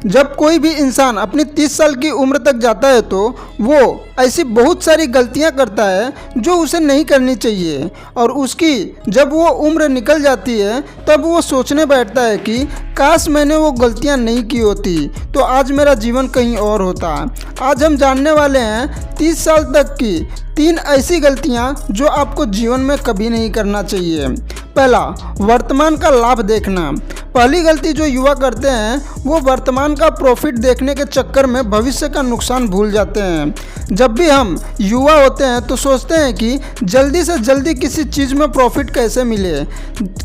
जब कोई भी इंसान अपनी 30 साल की उम्र तक जाता है तो वो ऐसी बहुत सारी गलतियां करता है जो उसे नहीं करनी चाहिए, और उसकी जब वो उम्र निकल जाती है तब वो सोचने बैठता है कि काश मैंने वो गलतियां नहीं की होती तो आज मेरा जीवन कहीं और होता। आज हम जानने वाले हैं 30 साल तक की 3 ऐसी गलतियां जो आपको जीवन में कभी नहीं करना चाहिए। पहला, वर्तमान का लाभ देखना। पहली गलती जो युवा करते हैं वो वर्तमान का प्रॉफिट देखने के चक्कर में भविष्य का नुकसान भूल जाते हैं। जब भी हम युवा होते हैं तो सोचते हैं कि जल्दी से जल्दी किसी चीज़ में प्रॉफिट कैसे मिले,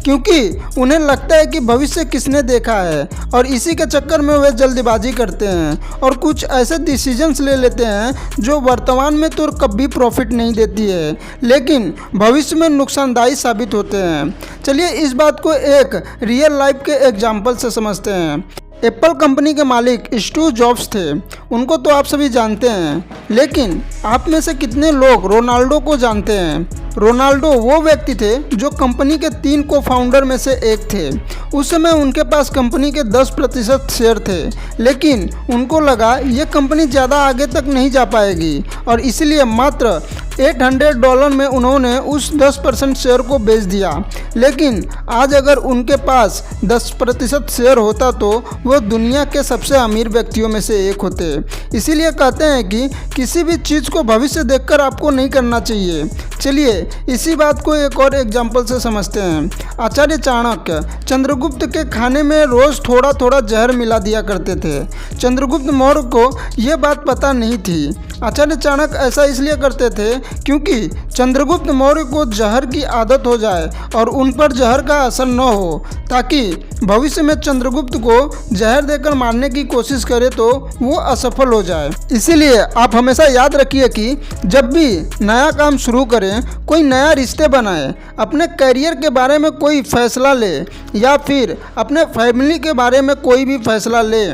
क्योंकि उन्हें लगता है कि भविष्य किसने देखा है, और इसी के चक्कर में वे जल्दबाजी करते हैं और कुछ ऐसे डिसीजंस ले लेते हैं जो वर्तमान में तो कभी प्रॉफिट नहीं देती है लेकिन भविष्य में नुकसानदायी साबित होते हैं। चलिए इस बात को एक रियल लाइफ के एग्जाम्पल से समझते हैं। एप्पल कंपनी के मालिक स्टीव जॉब्स थे, उनको तो आप सभी जानते हैं, लेकिन आप में से कितने लोग रोनाल्डो को जानते हैं? रोनाल्डो वो व्यक्ति थे जो कंपनी के 3 को फाउंडर में से एक थे। उस समय उनके पास कंपनी के 10% शेयर थे, लेकिन उनको लगा ये कंपनी ज़्यादा आगे तक नहीं जा पाएगी और इसलिए मात्र $800 में उन्होंने उस 10% शेयर को बेच दिया। लेकिन आज अगर उनके पास 10% शेयर होता तो वो दुनिया के सबसे अमीर व्यक्तियों में से एक होते। इसीलिए कहते हैं कि किसी भी चीज़ को भविष्य देखकर आपको नहीं करना चाहिए। चलिए इसी बात को एक और एग्जाम्पल से समझते हैं। आचार्य चाणक्य चंद्रगुप्त के खाने में रोज़ थोड़ा थोड़ा जहर मिला दिया करते थे। चंद्रगुप्त मौर्य को ये बात पता नहीं थी। आचार्य चाणक्य ऐसा इसलिए करते थे क्योंकि चंद्रगुप्त मौर्य को जहर की आदत हो जाए और उन पर जहर का असर न हो, ताकि भविष्य में चंद्रगुप्त को जहर देकर मारने की कोशिश करे तो वो असफल हो जाए। इसीलिए आप हमेशा याद रखिए कि जब भी नया काम शुरू करें, कोई नया रिश्ते बनाए, अपने करियर के बारे में कोई फैसला ले या फिर अपने फैमिली के बारे में कोई भी फैसला ले,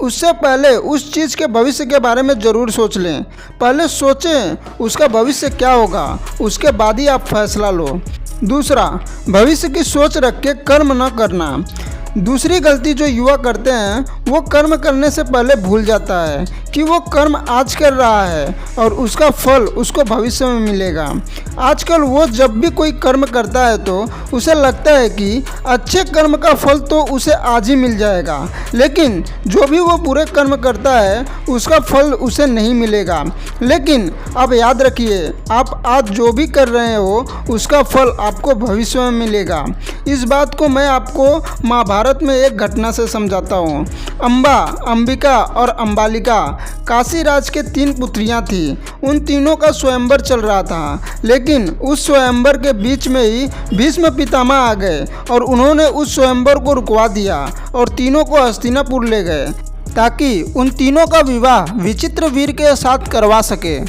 उससे पहले उस चीज़ के भविष्य के बारे में ज़रूर सोच लें। पहले सोचें उसका भविष्य क्या होगा, उसके बाद ही आप फैसला लो। दूसरा, भविष्य की सोच रख के कर्म न करना। दूसरी गलती जो युवा करते हैं वो कर्म करने से पहले भूल जाता है कि वो कर्म आज कर रहा है और उसका फल उसको भविष्य में मिलेगा। आजकल वो जब भी कोई कर्म करता है तो उसे लगता है कि अच्छे कर्म का फल तो उसे आज ही मिल जाएगा, लेकिन जो भी वो बुरे कर्म करता है उसका फल उसे नहीं मिलेगा। लेकिन अब याद रखिए, आप आज जो भी कर रहे हो उसका फल आपको भविष्य में मिलेगा। इस बात को मैं आपको महाभारत में एक घटना से समझाता हूँ। अम्बा, अंबिका और अंबालिका काशी राज के 3 पुत्रियां थीं। उन तीनों का स्वयंवर चल रहा था, लेकिन उस स्वयंवर के बीच में ही भीष्म पितामह आ गए और उन्होंने उस स्वयंवर को रुकवा दिया और तीनों को हस्तिनापुर ले गए ताकि उन तीनों का विवाह विचित्रवीर के साथ करवा सके।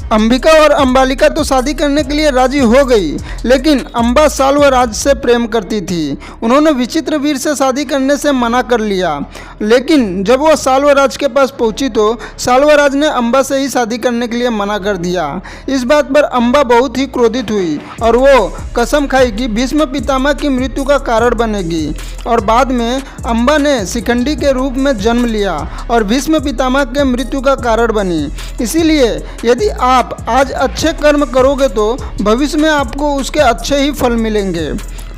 अंबिका और अंबालिका तो शादी करने के लिए राजी हो गई, लेकिन अम्बा साल्वराज से प्रेम करती थी। उन्होंने विचित्रवीर से शादी करने से मना कर लिया, लेकिन जब वह साल्वराज के पास पहुंची तो साल्वराज ने अम्बा से ही शादी करने के लिए मना कर दिया। इस बात पर अम्बा बहुत ही क्रोधित हुई और वो कसम खाई कि भीष्म पितामह की मृत्यु का कारण बनेगी, और बाद में अम्बा ने शिखंडी के रूप में जन्म लिया और भीष्म पितामह के मृत्यु का कारण बनी। इसीलिए यदि आप आज अच्छे कर्म करोगे तो भविष्य में आपको उसके अच्छे ही फल मिलेंगे।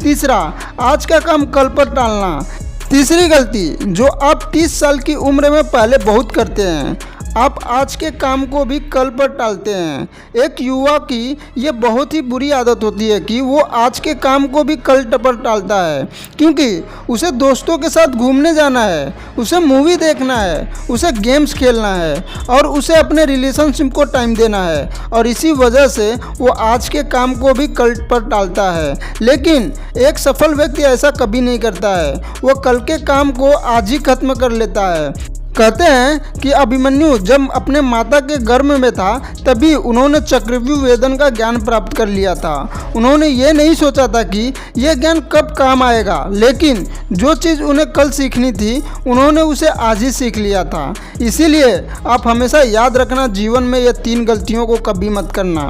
तीसरा, आज का काम कल पर टालना। तीसरी गलती जो आप 30 साल की उम्र में पहले बहुत करते हैं, आप आज के काम को भी कल पर टालते हैं। एक युवा की ये बहुत ही बुरी आदत होती है कि वो आज के काम को भी कल पर टालता है, क्योंकि उसे दोस्तों के साथ घूमने जाना है, उसे मूवी देखना है, उसे गेम्स खेलना है और उसे अपने रिलेशनशिप को टाइम देना है, और इसी वजह से वो आज के काम को भी कल पर टालता है। लेकिन एक सफल व्यक्ति ऐसा कभी नहीं करता है, वो कल के काम को आज ही खत्म कर लेता है। कहते हैं कि अभिमन्यु जब अपने माता के गर्भ में था तभी उन्होंने चक्रव्यूह वेदन का ज्ञान प्राप्त कर लिया था। उन्होंने ये नहीं सोचा था कि यह ज्ञान कब काम आएगा, लेकिन जो चीज़ उन्हें कल सीखनी थी उन्होंने उसे आज ही सीख लिया था। इसीलिए आप हमेशा याद रखना, जीवन में ये 3 गलतियों को कभी मत करना।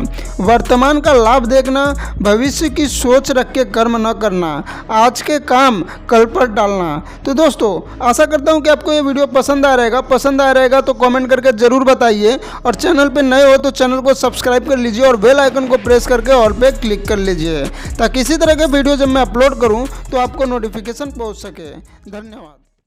वर्तमान का लाभ देखना, भविष्य की सोच रख के कर्म न करना, आज के काम कल पर डालना। तो दोस्तों आशा करता हूँ कि आपको ये वीडियो पसंद आया रहेगा तो कमेंट करके ज़रूर बताइए, और चैनल पे नए हो तो चैनल को सब्सक्राइब कर लीजिए और बेल आइकन को प्रेस करके ऑल पे क्लिक कर लीजिए, ताकि इसी तरह के वीडियो जब मैं अपलोड करूँ तो आपको नोटिफिकेशन पहुँच सके। धन्यवाद।